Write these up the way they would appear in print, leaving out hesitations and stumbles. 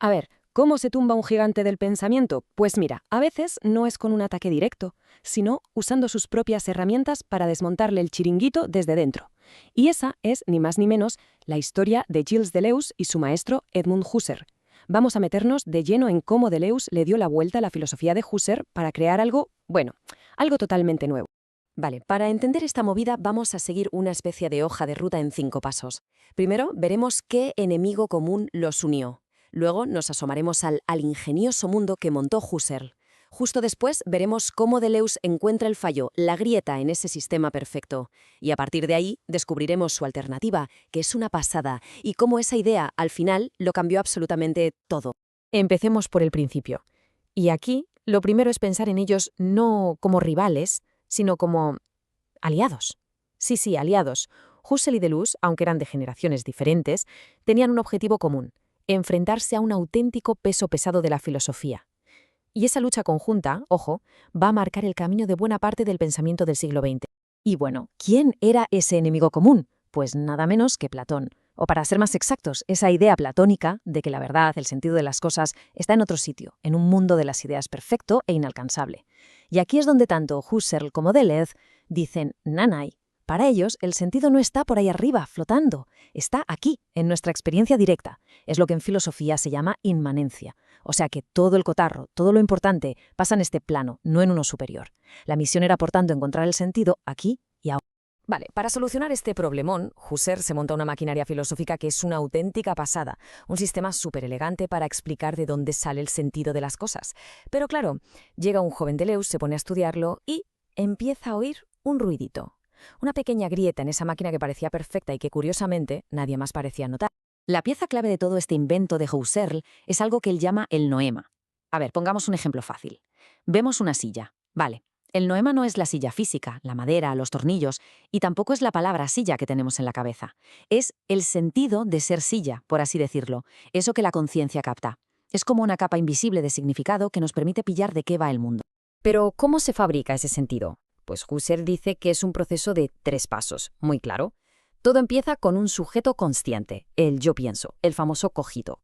A ver, ¿cómo se tumba un gigante del pensamiento? Pues mira, a veces no es con un ataque directo, sino usando sus propias herramientas para desmontarle el chiringuito desde dentro. Y esa es, ni más ni menos, la historia de Gilles Deleuze y su maestro Edmund Husserl. Vamos a meternos de lleno en cómo Deleuze le dio la vuelta a la filosofía de Husserl para crear algo, bueno, algo totalmente nuevo. Vale, para entender esta movida vamos a seguir una especie de hoja de ruta en 5 pasos. Primero, veremos qué enemigo común los unió. Luego nos asomaremos al ingenioso mundo que montó Husserl. Justo después veremos cómo Deleuze encuentra el fallo, la grieta en ese sistema perfecto. Y a partir de ahí descubriremos su alternativa, que es una pasada, y cómo esa idea, al final, lo cambió absolutamente todo. Empecemos por el principio. Y aquí, lo primero es pensar en ellos no como rivales, sino como aliados. Sí, aliados. Husserl y Deleuze, aunque eran de generaciones diferentes, tenían un objetivo común: enfrentarse a un auténtico peso pesado de la filosofía. Y esa lucha conjunta, ojo, va a marcar el camino de buena parte del pensamiento del siglo XX. Y bueno, ¿quién era ese enemigo común? Pues nada menos que Platón. O para ser más exactos, esa idea platónica de que la verdad, el sentido de las cosas, está en otro sitio, en un mundo de las ideas perfecto e inalcanzable. Y aquí es donde tanto Husserl como Deleuze dicen, nanay, para ellos el sentido no está por ahí arriba, flotando, está aquí, en nuestra experiencia directa. Es lo que en filosofía se llama inmanencia. O sea que todo el cotarro, todo lo importante, pasa en este plano, no en uno superior. La misión era, por tanto, encontrar el sentido aquí y ahora. Vale, para solucionar este problemón, Husserl se monta una maquinaria filosófica que es una auténtica pasada, un sistema súper elegante para explicar de dónde sale el sentido de las cosas. Pero claro, llega un joven Deleuze, se pone a estudiarlo y empieza a oír un ruidito. Una pequeña grieta en esa máquina que parecía perfecta y que, curiosamente, nadie más parecía notar. La pieza clave de todo este invento de Husserl es algo que él llama el noema. A ver, pongamos un ejemplo fácil. Vemos una silla. Vale. El noema no es la silla física, la madera, los tornillos, y tampoco es la palabra silla que tenemos en la cabeza. Es el sentido de ser silla, por así decirlo, eso que la conciencia capta. Es como una capa invisible de significado que nos permite pillar de qué va el mundo. Pero, ¿cómo se fabrica ese sentido? Pues Husserl dice que es un proceso de 3 pasos, muy claro. Todo empieza con un sujeto consciente, el yo pienso, el famoso cogito.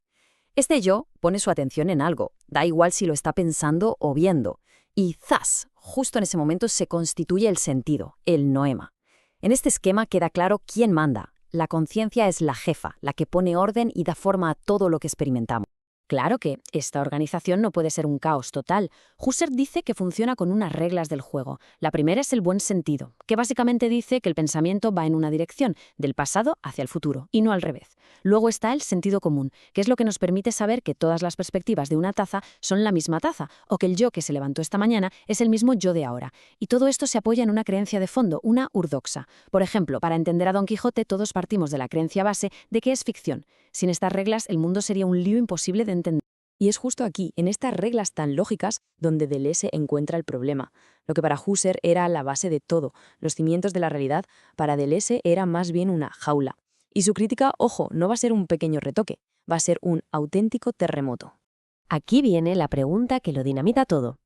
Este yo pone su atención en algo, da igual si lo está pensando o viendo, y ¡zas! Justo en ese momento se constituye el sentido, el noema. En este esquema queda claro quién manda. La conciencia es la jefa, la que pone orden y da forma a todo lo que experimentamos. Claro que esta organización no puede ser un caos total. Husserl dice que funciona con unas reglas del juego. La primera es el buen sentido, que básicamente dice que el pensamiento va en una dirección, del pasado hacia el futuro, y no al revés. Luego está el sentido común, que es lo que nos permite saber que todas las perspectivas de una taza son la misma taza, o que el yo que se levantó esta mañana es el mismo yo de ahora. Y todo esto se apoya en una creencia de fondo, una urdoxa. Por ejemplo, para entender a Don Quijote todos partimos de la creencia base de que es ficción. Sin estas reglas, el mundo sería un lío imposible de entender. Y es justo aquí, en estas reglas tan lógicas, donde Deleuze encuentra el problema. Lo que para Husserl era la base de todo, los cimientos de la realidad, para Deleuze era más bien una jaula. Y su crítica, ojo, no va a ser un pequeño retoque, va a ser un auténtico terremoto. Aquí viene la pregunta que lo dinamita todo.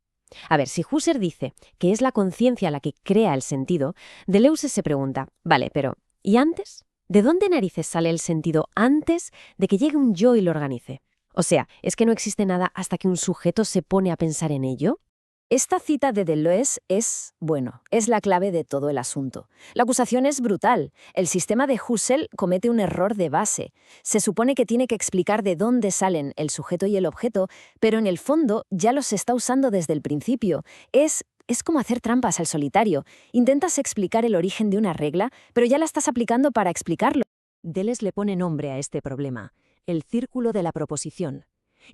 A ver, si Husserl dice que es la conciencia la que crea el sentido, Deleuze se pregunta, vale, pero ¿y antes? ¿De dónde narices sale el sentido antes de que llegue un yo y lo organice? O sea, ¿es que no existe nada hasta que un sujeto se pone a pensar en ello? Esta cita de Deleuze es la clave de todo el asunto. La acusación es brutal. El sistema de Husserl comete un error de base. Se supone que tiene que explicar de dónde salen el sujeto y el objeto, pero en el fondo ya los está usando desde el principio. Es como hacer trampas al solitario. Intentas explicar el origen de una regla, pero ya la estás aplicando para explicarlo. Deleuze le pone nombre a este problema, el círculo de la proposición.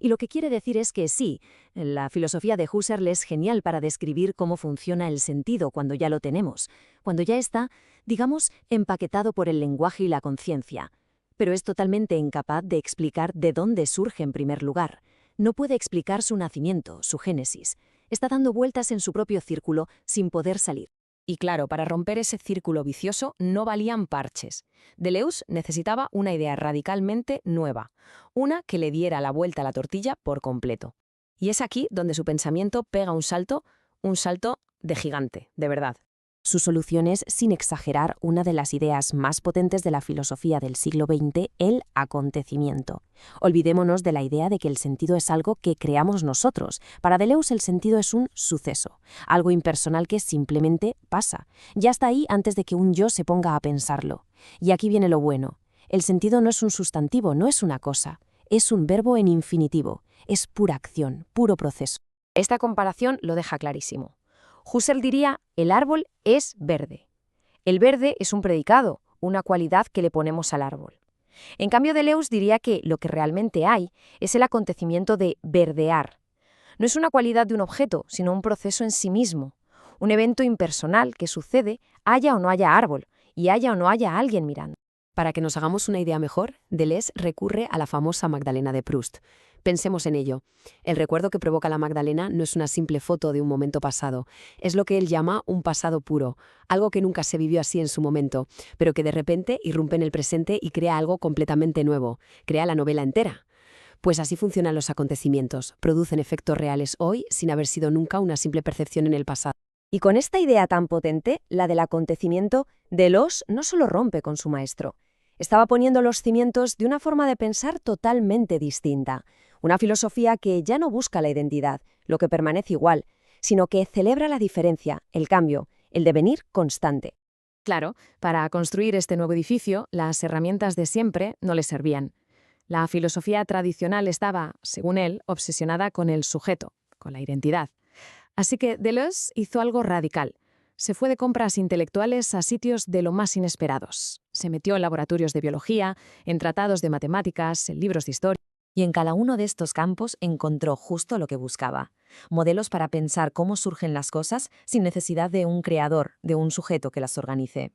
Y lo que quiere decir es que sí, la filosofía de Husserl es genial para describir cómo funciona el sentido cuando ya lo tenemos, cuando ya está, digamos, empaquetado por el lenguaje y la conciencia. Pero es totalmente incapaz de explicar de dónde surge en primer lugar. No puede explicar su nacimiento, su génesis. Está dando vueltas en su propio círculo sin poder salir. Y claro, para romper ese círculo vicioso no valían parches. Deleuze necesitaba una idea radicalmente nueva, una que le diera la vuelta a la tortilla por completo. Y es aquí donde su pensamiento pega un salto de gigante, de verdad. Su solución es, sin exagerar, una de las ideas más potentes de la filosofía del siglo XX, el acontecimiento. Olvidémonos de la idea de que el sentido es algo que creamos nosotros. Para Deleuze el sentido es un suceso, algo impersonal que simplemente pasa. Ya está ahí antes de que un yo se ponga a pensarlo. Y aquí viene lo bueno. El sentido no es un sustantivo, no es una cosa. Es un verbo en infinitivo. Es pura acción, puro proceso. Esta comparación lo deja clarísimo. Husserl diría, el árbol es verde. El verde es un predicado, una cualidad que le ponemos al árbol. En cambio, Deleuze diría que lo que realmente hay es el acontecimiento de verdear. No es una cualidad de un objeto, sino un proceso en sí mismo, un evento impersonal que sucede haya o no haya árbol, y haya o no haya alguien mirando. Para que nos hagamos una idea mejor, Deleuze recurre a la famosa Magdalena de Proust. Pensemos en ello. El recuerdo que provoca la Magdalena no es una simple foto de un momento pasado, es lo que él llama un pasado puro, algo que nunca se vivió así en su momento, pero que de repente irrumpe en el presente y crea algo completamente nuevo, crea la novela entera. Pues así funcionan los acontecimientos, producen efectos reales hoy sin haber sido nunca una simple percepción en el pasado. Y con esta idea tan potente, la del acontecimiento, Deleuze no solo rompe con su maestro. Estaba poniendo los cimientos de una forma de pensar totalmente distinta. Una filosofía que ya no busca la identidad, lo que permanece igual, sino que celebra la diferencia, el cambio, el devenir constante. Claro, para construir este nuevo edificio, las herramientas de siempre no le servían. La filosofía tradicional estaba, según él, obsesionada con el sujeto, con la identidad. Así que Deleuze hizo algo radical. Se fue de compras intelectuales a sitios de lo más inesperados. Se metió en laboratorios de biología, en tratados de matemáticas, en libros de historia. Y en cada uno de estos campos encontró justo lo que buscaba. Modelos para pensar cómo surgen las cosas sin necesidad de un creador, de un sujeto que las organice.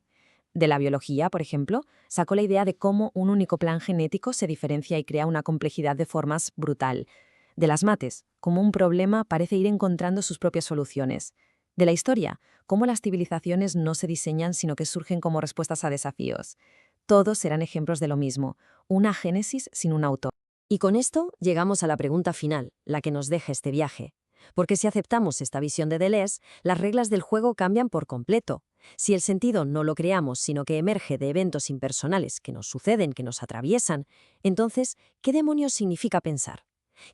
De la biología, por ejemplo, sacó la idea de cómo un único plan genético se diferencia y crea una complejidad de formas brutal. De las mates, cómo un problema parece ir encontrando sus propias soluciones. De la historia, cómo las civilizaciones no se diseñan sino que surgen como respuestas a desafíos. Todos serán ejemplos de lo mismo, una génesis sin un autor. Y con esto llegamos a la pregunta final, la que nos deja este viaje. Porque si aceptamos esta visión de Deleuze, las reglas del juego cambian por completo. Si el sentido no lo creamos, sino que emerge de eventos impersonales que nos suceden, que nos atraviesan, entonces, ¿qué demonios significa pensar?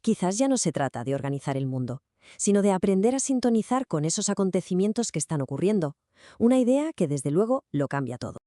Quizás ya no se trata de organizar el mundo, sino de aprender a sintonizar con esos acontecimientos que están ocurriendo. Una idea que desde luego lo cambia todo.